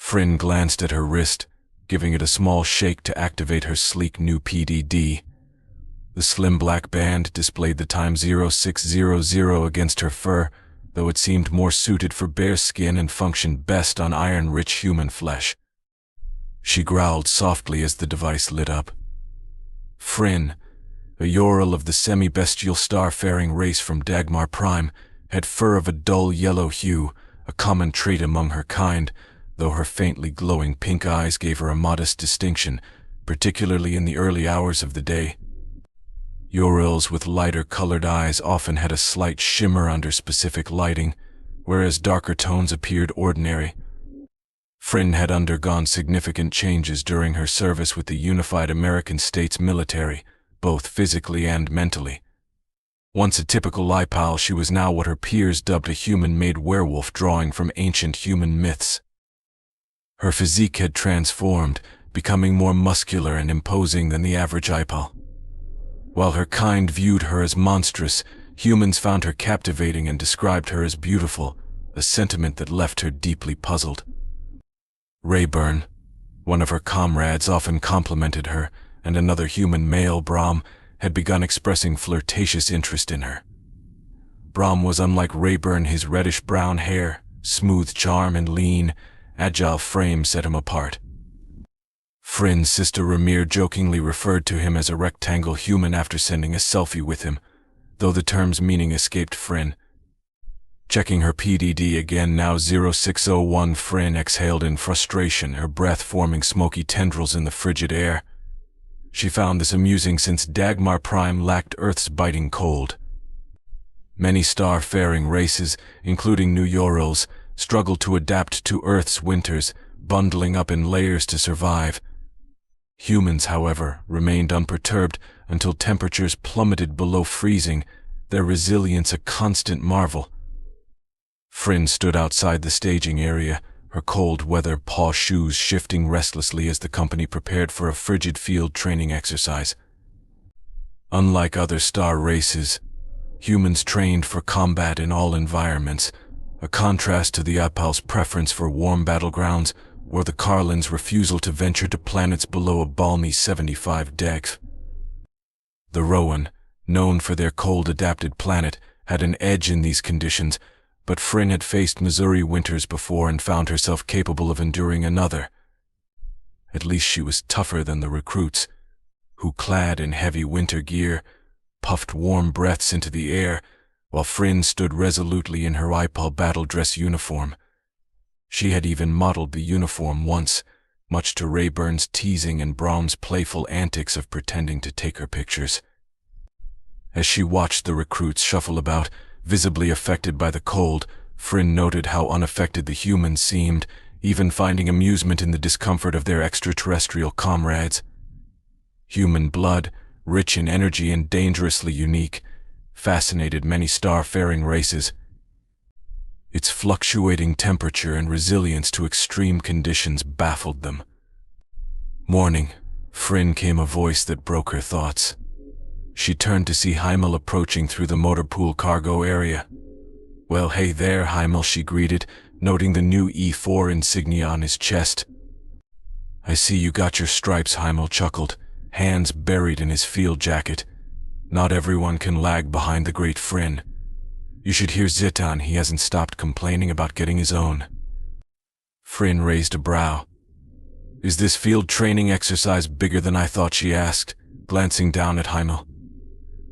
Frenn glanced at her wrist, giving it a small shake to activate her sleek new PDD. The slim black band displayed the time 0600 against her fur, though it seemed more suited for bare skin and functioned best on iron-rich human flesh. She growled softly as the device lit up. Frenn, a Ural of the semi-bestial star-faring race from Dagmar Prime, had fur of a dull yellow hue, a common trait among her kind, though her faintly glowing pink eyes gave her a modest distinction, particularly in the early hours of the day. Urals with lighter-colored eyes often had a slight shimmer under specific lighting, whereas darker tones appeared ordinary. Frenn had undergone significant changes during her service with the Unified American States military, both physically and mentally. Once a typical Lipal, she was now what her peers dubbed a human-made werewolf drawing from ancient human myths. Her physique had transformed, becoming more muscular and imposing than the average Ipal. While her kind viewed her as monstrous, humans found her captivating and described her as beautiful, a sentiment that left her deeply puzzled. Rayburn, one of her comrades, often complimented her, and another human male, Brahm, had begun expressing flirtatious interest in her. Brahm was unlike Rayburn. His reddish-brown hair, smooth charm, and lean, agile frame set him apart. Frenn's sister Ramir jokingly referred to him as a rectangle human after sending a selfie with him, though the term's meaning escaped Frenn. Checking her PDD again, now 0601, Frenn exhaled in frustration, her breath forming smoky tendrils in the frigid air. She found this amusing since Dagmar Prime lacked Earth's biting cold. Many star-faring races, including New Urals, struggled to adapt to Earth's winters, bundling up in layers to survive. Humans, however, remained unperturbed until temperatures plummeted below freezing, their resilience a constant marvel. Frenn stood outside the staging area, her cold-weather paw shoes shifting restlessly as the company prepared for a frigid field training exercise. Unlike other star races, humans trained for combat in all environments, a contrast to the Apal's preference for warm battlegrounds or the Carlin's refusal to venture to planets below a balmy 75 degrees. The Rowan, known for their cold-adapted planet, had an edge in these conditions, but Frenn had faced Missouri winters before and found herself capable of enduring another. At least she was tougher than the recruits, who, clad in heavy winter gear, puffed warm breaths into the air, while Frenn stood resolutely in her Ipal battle dress uniform. She had even modeled the uniform once, much to Rayburn's teasing and Brahm's playful antics of pretending to take her pictures. As she watched the recruits shuffle about, visibly affected by the cold, Frenn noted how unaffected the humans seemed, even finding amusement in the discomfort of their extraterrestrial comrades. Human blood, rich in energy and dangerously unique, fascinated many star-faring races. Its fluctuating temperature and resilience to extreme conditions baffled them. Morning, Frenn came a voice that broke her thoughts. She turned to see Heimel approaching through the motor pool cargo area. "Well, hey there, Heimel," she greeted, noting the new E4 insignia on his chest. "I see you got your stripes," Heimel chuckled, hands buried in his field jacket. "Not everyone can lag behind the great Frenn. You should hear Zitan, he hasn't stopped complaining about getting his own." Frenn raised a brow. "Is this field training exercise bigger than I thought?" she asked, glancing down at Heimel.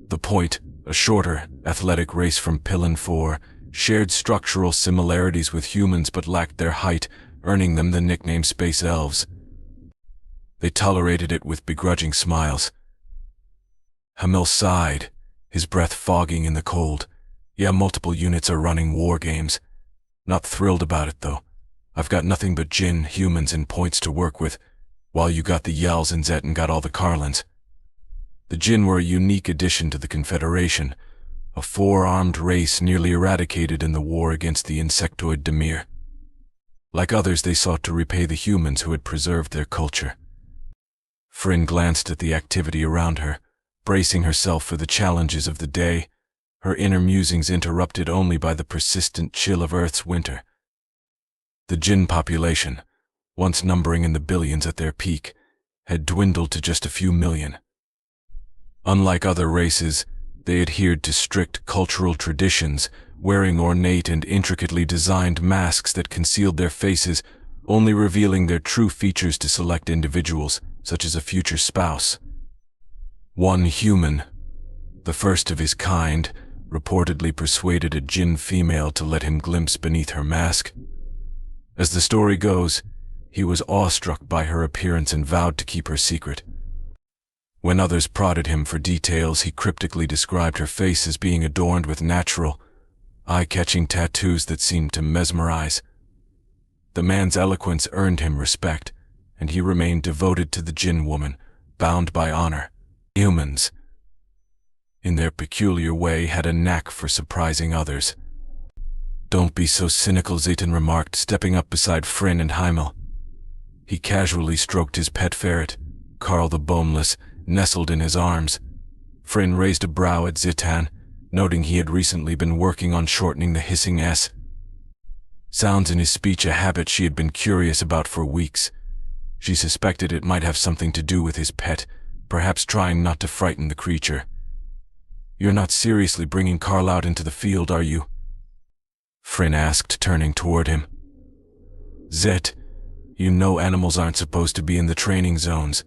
The Point, a shorter, athletic race from Pillin 4, shared structural similarities with humans but lacked their height, earning them the nickname Space Elves. They tolerated it with begrudging smiles. Heimel sighed, his breath fogging in the cold. "Yeah, multiple units are running war games. Not thrilled about it, though. I've got nothing but Jinn, humans, and points to work with, while you got the Yels and Zet and got all the Carlins." The Jinn were a unique addition to the Confederation, a four-armed race nearly eradicated in the war against the insectoid Dimir. Like others, they sought to repay the humans who had preserved their culture. Frenn glanced at the activity around her, bracing herself for the challenges of the day, her inner musings interrupted only by the persistent chill of Earth's winter. The Jinn population, once numbering in the billions at their peak, had dwindled to just a few million. Unlike other races, they adhered to strict cultural traditions, wearing ornate and intricately designed masks that concealed their faces, only revealing their true features to select individuals, such as a future spouse. One human, the first of his kind, reportedly persuaded a Jinn female to let him glimpse beneath her mask. As the story goes, he was awestruck by her appearance and vowed to keep her secret. When others prodded him for details, he cryptically described her face as being adorned with natural, eye-catching tattoos that seemed to mesmerize. The man's eloquence earned him respect, and he remained devoted to the Jinn woman, bound by honor. Humans, in their peculiar way, had a knack for surprising others. "Don't be so cynical," Zeytin remarked, stepping up beside Frenn and Heimel. He casually stroked his pet ferret, Carl the Boneless, nestled in his arms. Frenn raised a brow at Zeytin, noting he had recently been working on shortening the hissing S. Sounds in his speech, a habit she had been curious about for weeks. She suspected it might have something to do with his pet, perhaps trying not to frighten the creature. "You're not seriously bringing Carl out into the field, are you?" Frenn asked, turning toward him. "Zet, you know animals aren't supposed to be in the training zones.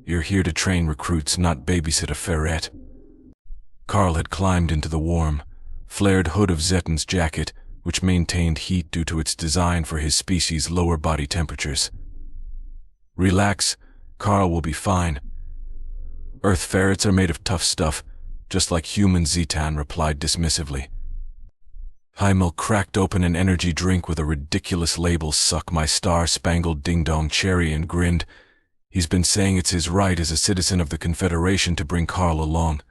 You're here to train recruits, not babysit a ferret." Carl had climbed into the warm, flared hood of Zetin's jacket, which maintained heat due to its design for his species' lower body temperatures. "Relax, Carl will be fine. Earth ferrets are made of tough stuff, just like humans," Zeytin replied dismissively. Heimel cracked open an energy drink with a ridiculous label, "Suck my star-spangled ding-dong cherry," and grinned. He's been saying it's his right as a citizen of the Confederation to bring Carl along.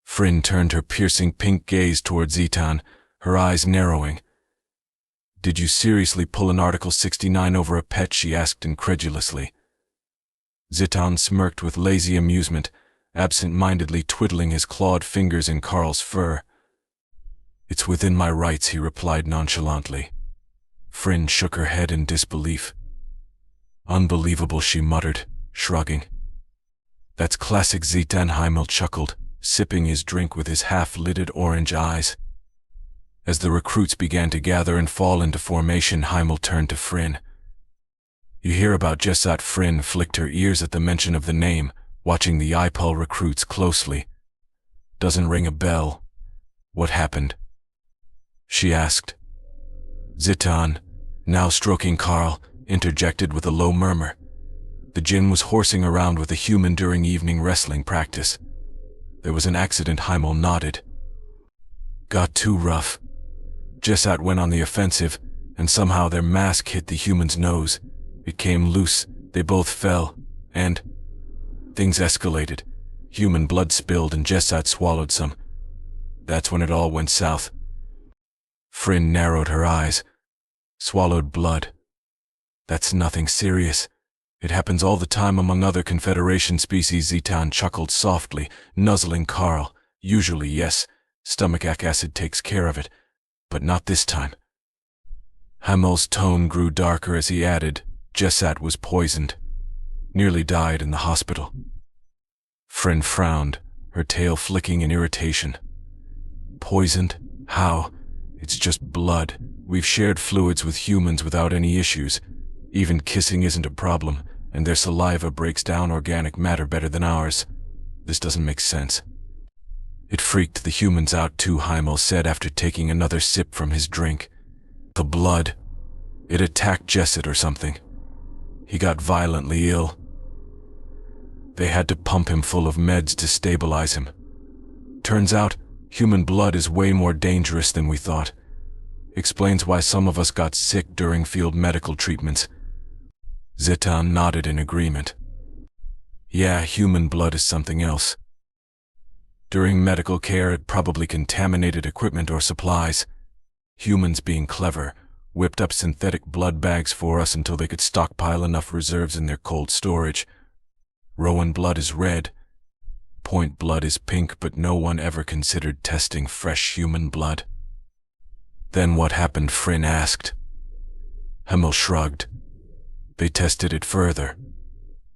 Frenn turned her piercing pink gaze toward Zeytin, her eyes narrowing. "Did you seriously pull an Article 69 over a pet?" she asked incredulously. Zeytin smirked with lazy amusement, absent-mindedly twiddling his clawed fingers in Carl's fur. "It's within my rights," he replied nonchalantly. Frenn shook her head in disbelief. "Unbelievable," she muttered, shrugging. "That's classic Zeytin," Heimel chuckled, sipping his drink with his half-lidded orange eyes. As the recruits began to gather and fall into formation, Heimel turned to Frenn. "You hear about Jesat?" Frenn flicked her ears at the mention of the name, watching the IPUL recruits closely. "Doesn't ring a bell. What happened?" she asked. Zeytin, now stroking Carl, interjected with a low murmur. "The Jinn was horsing around with a human during evening wrestling practice. There was an accident." Heimel nodded. "Got too rough. Jesat went on the offensive, and somehow their mask hit the human's nose. It came loose, they both fell, and things escalated. Human blood spilled and Jesat swallowed some. That's when it all went south." Frenn narrowed her eyes. "Swallowed blood. That's nothing serious. It happens all the time among other Confederation species." Zeytin chuckled softly, nuzzling Carl. "Usually, yes, stomachic acid takes care of it, but not this time." Heimel's tone grew darker as he added, "Jesat was poisoned. Nearly died in the hospital." Frenn frowned, her tail flicking in irritation. "Poisoned? How? It's just blood. We've shared fluids with humans without any issues. Even kissing isn't a problem, and their saliva breaks down organic matter better than ours. This doesn't make sense." "It freaked the humans out too," Heimel said after taking another sip from his drink. "The blood. It attacked Jesset or something. He got violently ill. They had to pump him full of meds to stabilize him. Turns out, human blood is way more dangerous than we thought. Explains why some of us got sick during field medical treatments." Zeytin nodded in agreement. "Yeah, human blood is something else. During medical care, it probably contaminated equipment or supplies. Humans, being clever, whipped up synthetic blood bags for us until they could stockpile enough reserves in their cold storage. Rowan blood is red. Point blood is pink, but no one ever considered testing fresh human blood." "Then what happened?" Frenn asked. Heimel shrugged. They tested it further.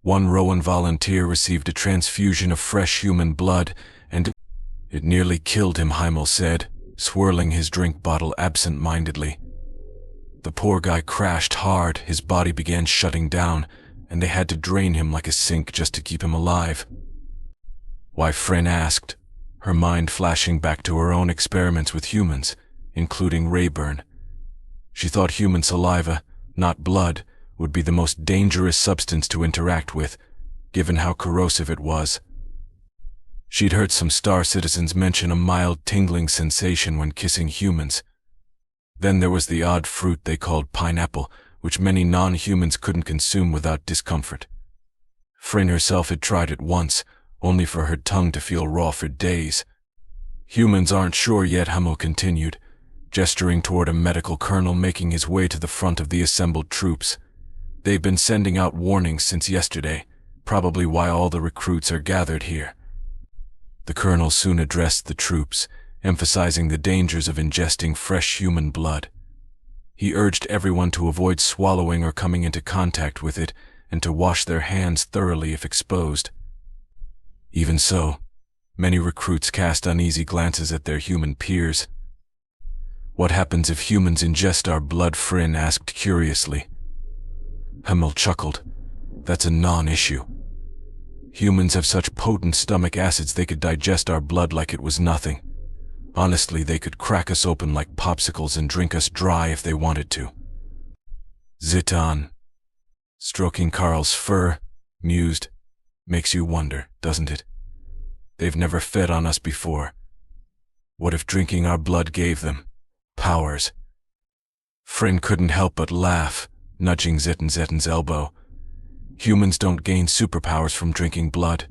One Rowan volunteer received a transfusion of fresh human blood, and it nearly killed him, Heimel said, swirling his drink bottle absent-mindedly. The poor guy crashed hard, his body began shutting down, and they had to drain him like a sink just to keep him alive. Why, Frenn asked, her mind flashing back to her own experiments with humans, including Rayburn. She thought human saliva, not blood, would be the most dangerous substance to interact with, given how corrosive it was. She'd heard some Star citizens mention a mild tingling sensation when kissing humans. Then there was the odd fruit they called pineapple, which many non-humans couldn't consume without discomfort. Frenn herself had tried it once, only for her tongue to feel raw for days. Humans aren't sure yet, Hamo continued, gesturing toward a medical colonel making his way to the front of the assembled troops. They've been sending out warnings since yesterday, probably why all the recruits are gathered here. The colonel soon addressed the troops, emphasizing the dangers of ingesting fresh human blood. He urged everyone to avoid swallowing or coming into contact with it, and to wash their hands thoroughly if exposed. Even so, many recruits cast uneasy glances at their human peers. What happens if humans ingest our blood? Frenn asked curiously. Hummel chuckled. That's a non-issue. Humans have such potent stomach acids they could digest our blood like it was nothing. Honestly, they could crack us open like popsicles and drink us dry if they wanted to. Zitan, stroking Carl's fur, mused. Makes you wonder, doesn't it? They've never fed on us before. What if drinking our blood gave them powers? Frenn couldn't help but laugh, nudging Zetten's elbow. Humans don't gain superpowers from drinking blood.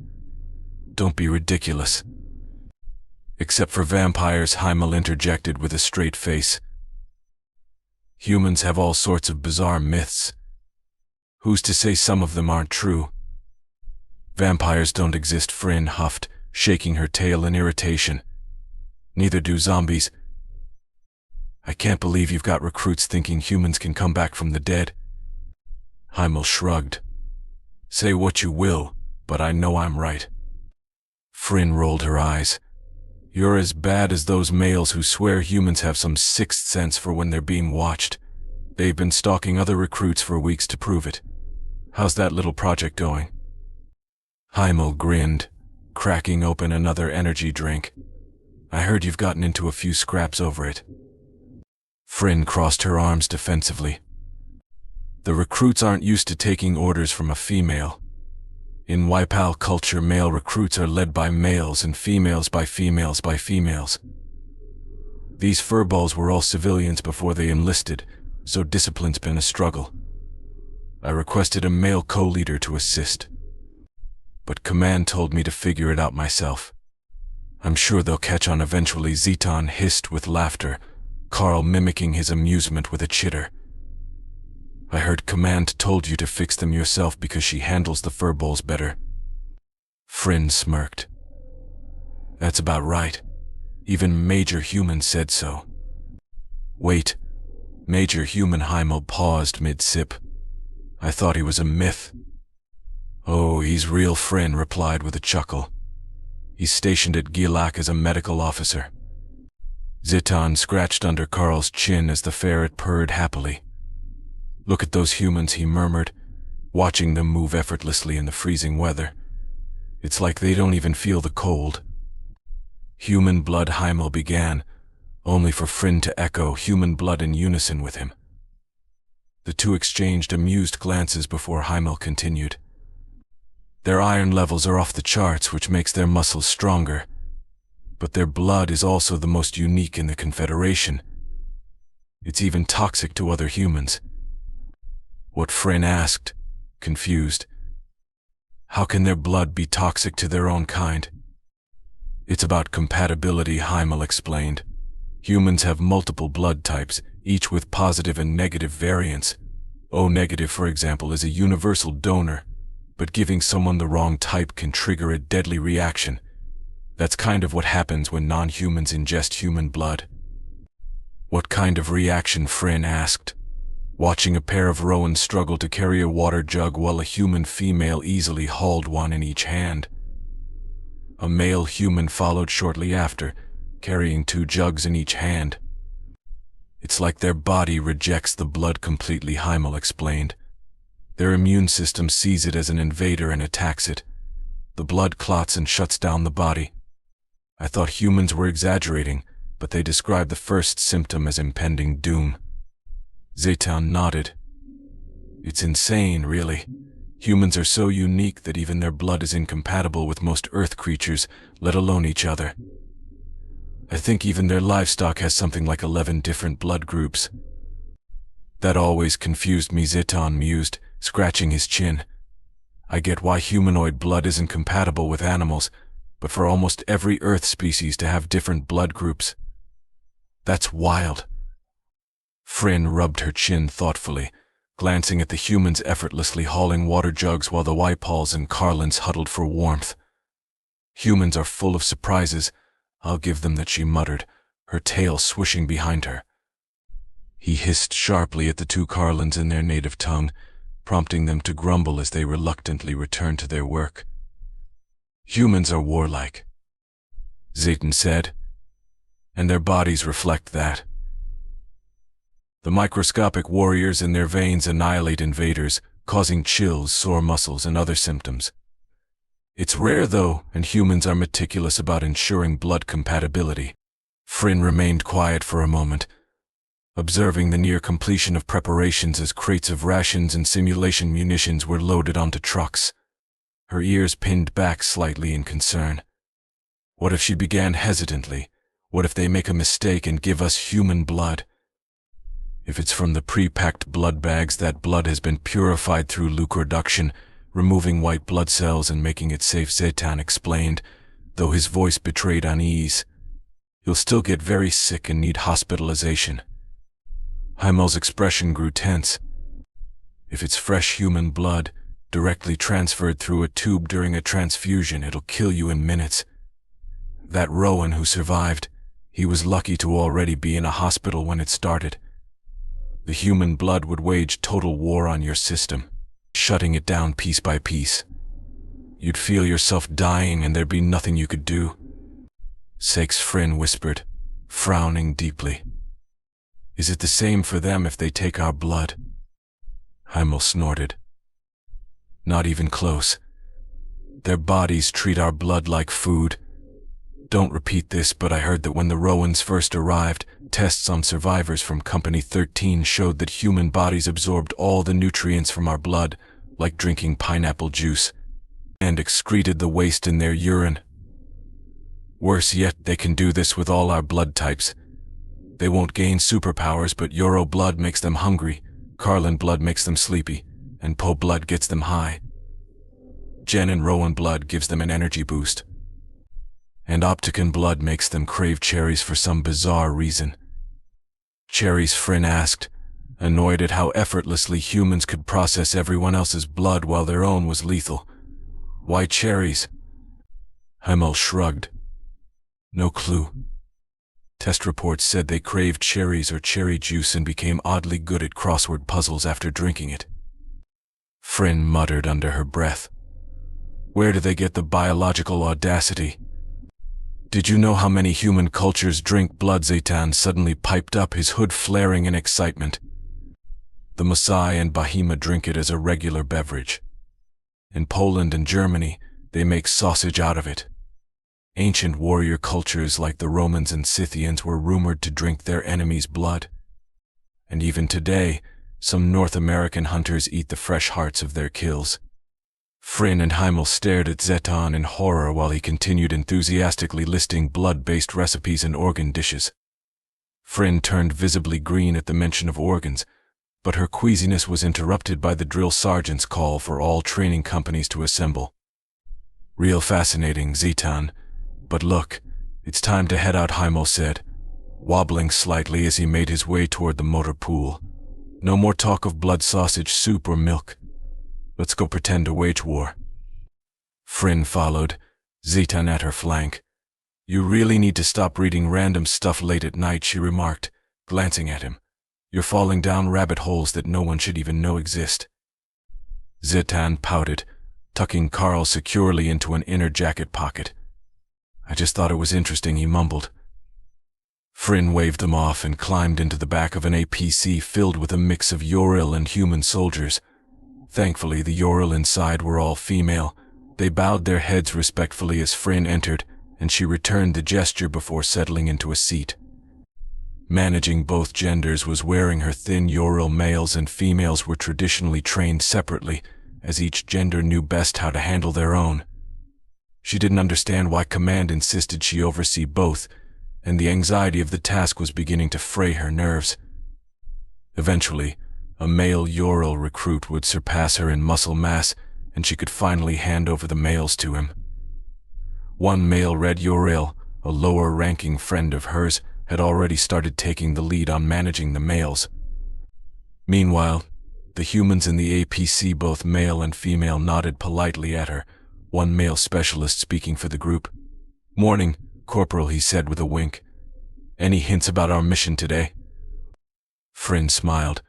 Don't be ridiculous. Except for vampires, Heimel interjected with a straight face. Humans have all sorts of bizarre myths. Who's to say some of them aren't true? Vampires don't exist, Frenn huffed, shaking her tail in irritation. Neither do zombies. I can't believe you've got recruits thinking humans can come back from the dead. Heimel shrugged. Say what you will, but I know I'm right. Frenn rolled her eyes. You're as bad as those males who swear humans have some sixth sense for when they're being watched. They've been stalking other recruits for weeks to prove it. How's that little project going? Heimel grinned, cracking open another energy drink. I heard you've gotten into a few scraps over it. Frenn crossed her arms defensively. The recruits aren't used to taking orders from a female. In Waipal culture, male recruits are led by males and females by females by females. These furballs were all civilians before they enlisted, so discipline's been a struggle. I requested a male co-leader to assist, but command told me to figure it out myself. I'm sure they'll catch on eventually. Zitan hissed with laughter, Carl mimicking his amusement with a chitter. I heard command told you to fix them yourself because she handles the furballs better. Frenn smirked. That's about right. Even Major Human said so. Wait, Major Human? Heimel paused mid-sip. I thought he was a myth. Oh, he's real, Frenn replied with a chuckle. He's stationed at Gilak as a medical officer. Zitan scratched under Carl's chin as the ferret purred happily. Look at those humans, he murmured, watching them move effortlessly in the freezing weather. It's like they don't even feel the cold. Human blood, Heimel began, only for Frenn to echo human blood in unison with him. The two exchanged amused glances before Heimel continued. Their iron levels are off the charts, which makes their muscles stronger. But their blood is also the most unique in the Confederation. It's even toxic to other humans. What? Frenn asked, confused. How can their blood be toxic to their own kind? It's about compatibility, Heimel explained. Humans have multiple blood types, each with positive and negative variants. O-negative, for example, is a universal donor, but giving someone the wrong type can trigger a deadly reaction. That's kind of what happens when non-humans ingest human blood. What kind of reaction? Frenn asked. watching a pair of Rowans struggle to carry a water jug while a human female easily hauled one in each hand. A male human followed shortly after, carrying 2 jugs in each hand. It's like their body rejects the blood completely, Heimel explained. Their immune system sees it as an invader and attacks it. The blood clots and shuts down the body. I thought humans were exaggerating, but they described the first symptom as impending doom. Zeytan nodded. It's insane, really. Humans are so unique that even their blood is incompatible with most Earth creatures, let alone each other. I think even their livestock has something like 11 different blood groups. That always confused me, Zeytan mused, scratching his chin. I get why humanoid blood isn't compatible with animals, but for almost every Earth species to have different blood groups. That's wild. Frenn rubbed her chin thoughtfully, glancing at the humans effortlessly hauling water jugs while the Wypals and Carlins huddled for warmth. Humans are full of surprises, I'll give them that, she muttered, her tail swishing behind her. He hissed sharply at the 2 Carlins in their native tongue, prompting them to grumble as they reluctantly returned to their work. Humans are warlike, Zeytan said, and their bodies reflect that. The microscopic warriors in their veins annihilate invaders, causing chills, sore muscles, and other symptoms. It's rare, though, and humans are meticulous about ensuring blood compatibility. Frenn remained quiet for a moment, observing the near completion of preparations as crates of rations and simulation munitions were loaded onto trucks. Her ears pinned back slightly in concern. What if she began hesitantly? What if they make a mistake and give us human blood? If it's from the pre-packed blood bags, that blood has been purified through leukoreduction, removing white blood cells and making it safe, Zeytan explained, though his voice betrayed unease. You'll still get very sick and need hospitalization. Heimel's expression grew tense. If it's fresh human blood, directly transferred through a tube during a transfusion, it'll kill you in minutes. That Rowan who survived, he was lucky to already be in a hospital when it started. The human blood would wage total war on your system, shutting it down piece by piece. You'd feel yourself dying and there'd be nothing you could do. Sakes, Frenn whispered, frowning deeply. Is it the same for them if they take our blood? Heimel snorted. Not even close. Their bodies treat our blood like food. Don't repeat this, but I heard that when the Rowans first arrived, tests on survivors from Company 13 showed that human bodies absorbed all the nutrients from our blood, like drinking pineapple juice, and excreted the waste in their urine. Worse yet, they can do this with all our blood types. They won't gain superpowers, but Euro blood makes them hungry, Carlin blood makes them sleepy, and Po blood gets them high. Gen and Rowan blood gives them an energy boost. And Optican blood makes them crave cherries for some bizarre reason. Cherries, Frenn asked, annoyed at how effortlessly humans could process everyone else's blood while their own was lethal. Why cherries? Heimel shrugged. No clue. Test reports said they craved cherries or cherry juice and became oddly good at crossword puzzles after drinking it. Frenn muttered under her breath. Where do they get the biological audacity? Did you know how many human cultures drink blood? Zeytan suddenly piped up, his hood flaring in excitement. The Maasai and Bahima drink it as a regular beverage. In Poland and Germany, they make sausage out of it. Ancient warrior cultures like the Romans and Scythians were rumored to drink their enemies' blood. And even today, some North American hunters eat the fresh hearts of their kills. Frenn and Heimel stared at Zeytan in horror while he continued enthusiastically listing blood-based recipes and organ dishes. Frenn turned visibly green at the mention of organs, but her queasiness was interrupted by the drill sergeant's call for all training companies to assemble. Real fascinating, Zeytan. But look, it's time to head out, Heimel said, wobbling slightly as he made his way toward the motor pool. No more talk of blood sausage, soup, or milk. Let's go pretend to wage war. Frenn followed, Zeytan at her flank. You really need to stop reading random stuff late at night, she remarked, glancing at him. You're falling down rabbit holes that no one should even know exist. Zitan pouted, tucking Carl securely into an inner jacket pocket. I just thought it was interesting, he mumbled. Frenn waved them off and climbed into the back of an APC filled with a mix of Yoril and human soldiers. Thankfully, the Yoril inside were all female. They bowed their heads respectfully as Frenn entered, and she returned the gesture before settling into a seat. Managing both genders was wearing her thin. Yoril males and females were traditionally trained separately, as each gender knew best how to handle their own. She didn't understand why Command insisted she oversee both, and the anxiety of the task was beginning to fray her nerves. Eventually, a male Yoril recruit would surpass her in muscle mass, and she could finally hand over the males to him. One male Red Yoril, a lower-ranking friend of hers, had already started taking the lead on managing the males. Meanwhile, the humans in the APC, both male and female, nodded politely at her, one male specialist speaking for the group. "Morning, Corporal," he said with a wink. "Any hints about our mission today?" Frenn smiled,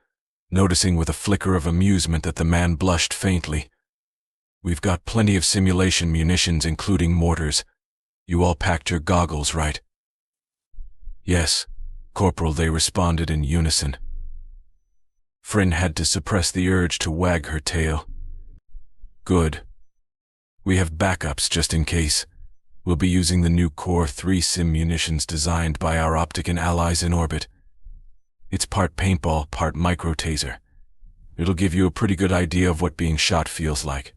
noticing with a flicker of amusement that the man blushed faintly. "We've got plenty of simulation munitions, including mortars. You all packed your goggles, right?" "Yes, Corporal," they responded in unison. Frenn had to suppress the urge to wag her tail. "Good. We have backups just in case. We'll be using the new Core 3 sim munitions designed by our Optican allies in orbit. It's part paintball, part micro-taser. It'll give you a pretty good idea of what being shot feels like.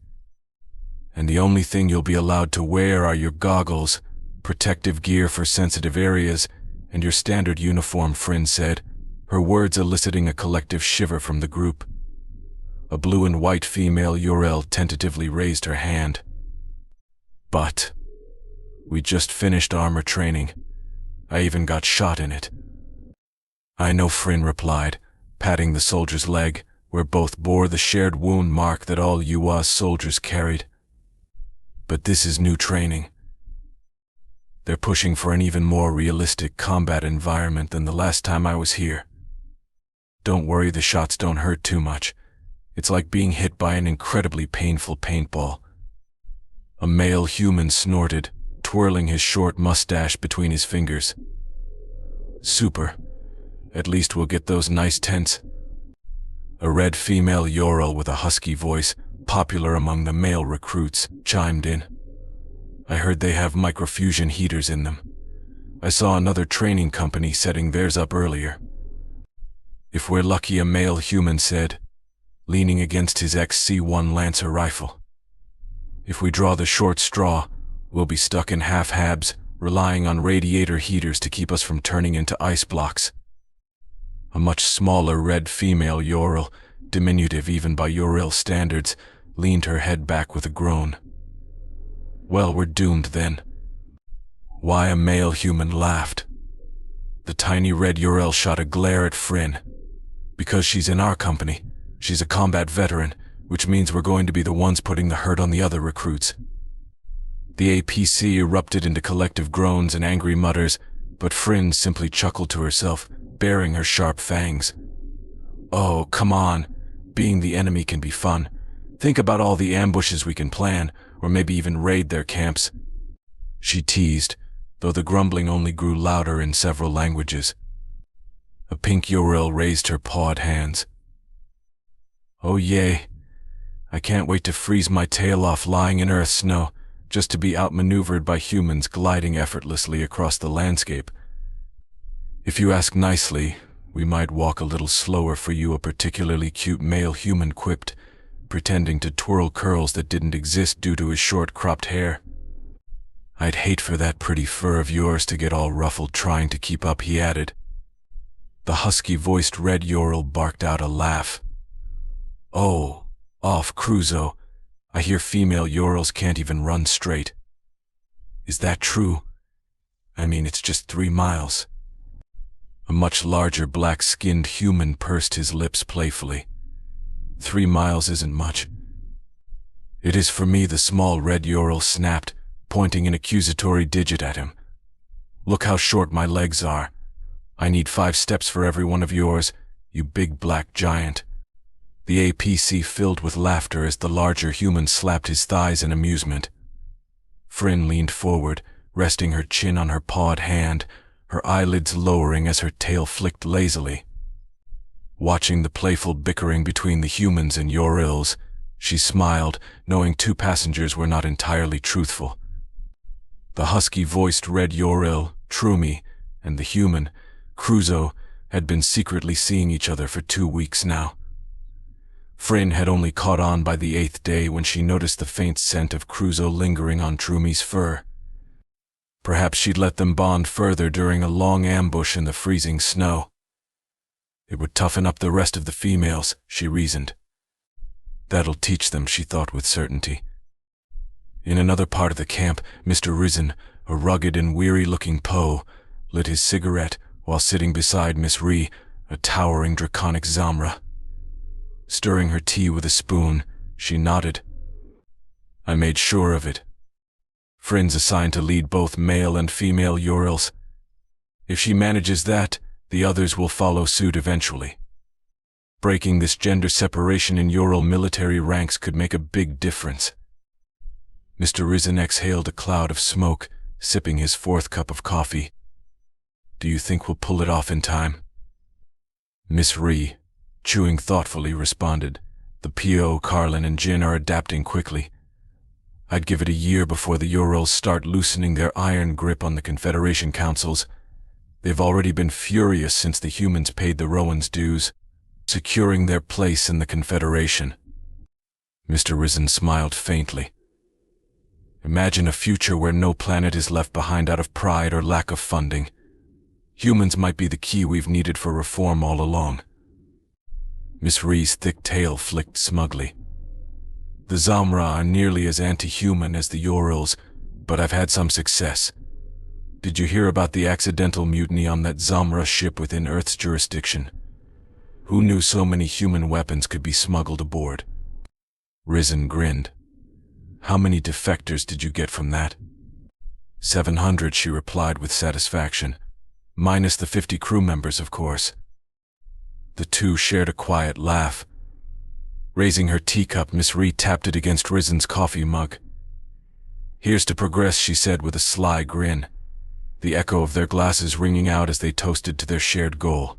And the only thing you'll be allowed to wear are your goggles, protective gear for sensitive areas, and your standard uniform," Frenn said, her words eliciting a collective shiver from the group. A blue and white female Yoril tentatively raised her hand. "But we just finished armor training. I even got shot in it." "I know," Frenn replied, patting the soldier's leg, where both bore the shared wound mark that all UAS soldiers carried. "But this is new training. They're pushing for an even more realistic combat environment than the last time I was here. Don't worry, the shots don't hurt too much. It's like being hit by an incredibly painful paintball." A male human snorted, twirling his short mustache between his fingers. "Super. At least we'll get those nice tents." A red female Yoril with a husky voice, popular among the male recruits, chimed in. "I heard they have microfusion heaters in them. I saw another training company setting theirs up earlier." "If we're lucky," a male human said, leaning against his XC-1 Lancer rifle. "If we draw the short straw, we'll be stuck in half-habs, relying on radiator heaters to keep us from turning into ice blocks." A much smaller red female Yoril, diminutive even by Yoril standards, leaned her head back with a groan. "Well, we're doomed then." Why, a male human laughed. The tiny red Yoril shot a glare at Frenn. "Because she's in our company. She's a combat veteran, which means we're going to be the ones putting the hurt on the other recruits." The APC erupted into collective groans and angry mutters, but Frenn simply chuckled to herself, baring her sharp fangs. "Oh, come on. Being the enemy can be fun. Think about all the ambushes we can plan, or maybe even raid their camps," she teased, though the grumbling only grew louder in several languages. A pink Yoril raised her pawed hands. "Oh yay. I can't wait to freeze my tail off lying in Earth's snow, just to be outmaneuvered by humans gliding effortlessly across the landscape. If you ask nicely, we might walk a little slower for you," a particularly cute male human quipped, pretending to twirl curls that didn't exist due to his short cropped hair. "I'd hate for that pretty fur of yours to get all ruffled trying to keep up," he added. The husky-voiced red Yoril barked out a laugh. "Oh, off Cruzo. I hear female Yorils can't even run straight." "Is that true? I mean, it's just 3 miles. A much larger black-skinned human pursed his lips playfully. 3 miles isn't much." "It is for me," the small red Yoril snapped, pointing an accusatory digit at him. "Look how short my legs are. I need 5 steps for every one of yours, you big black giant." The APC filled with laughter as the larger human slapped his thighs in amusement. Frenn leaned forward, resting her chin on her pawed hand, her eyelids lowering as her tail flicked lazily. Watching the playful bickering between the humans and Yorils, she smiled, knowing two passengers were not entirely truthful. The husky-voiced red Yoril, Trumi, and the human, Crusoe, had been secretly seeing each other for 2 weeks now. Frenn had only caught on by the 8th day when she noticed the faint scent of Crusoe lingering on Trumi's fur. Perhaps she'd let them bond further during a long ambush in the freezing snow. It would toughen up the rest of the females, she reasoned. That'll teach them, she thought with certainty. In another part of the camp, Mr. Risen, a rugged and weary-looking Poe, lit his cigarette while sitting beside Miss Ree, a towering draconic Zamra. Stirring her tea with a spoon, she nodded. "I made sure of it. Frenn's assigned to lead both male and female Yorils. If she manages that, the others will follow suit eventually. Breaking this gender separation in Yoril military ranks could make a big difference." Mr. Risen exhaled a cloud of smoke, sipping his 4th cup of coffee. "Do you think we'll pull it off in time?" Miss Ree, chewing thoughtfully, responded, "The PO, Carlin, and Jin are adapting quickly. I'd give it a year before the Urals start loosening their iron grip on the Confederation councils. They've already been furious since the humans paid the Rowan's dues, securing their place in the Confederation." Mr. Risen smiled faintly. "Imagine a future where no planet is left behind out of pride or lack of funding. Humans might be the key we've needed for reform all along." Miss Ree's thick tail flicked smugly. "The Zamra are nearly as anti-human as the Yorils, but I've had some success. Did you hear about the accidental mutiny on that Zamra ship within Earth's jurisdiction? Who knew so many human weapons could be smuggled aboard?" Risen grinned. "How many defectors did you get from that?" 700, she replied with satisfaction. "Minus the 50 crew members, of course." The two shared a quiet laugh. Raising her teacup, Miss Ree tapped it against Risen's coffee mug. "Here's to progress," she said with a sly grin, the echo of their glasses ringing out as they toasted to their shared goal.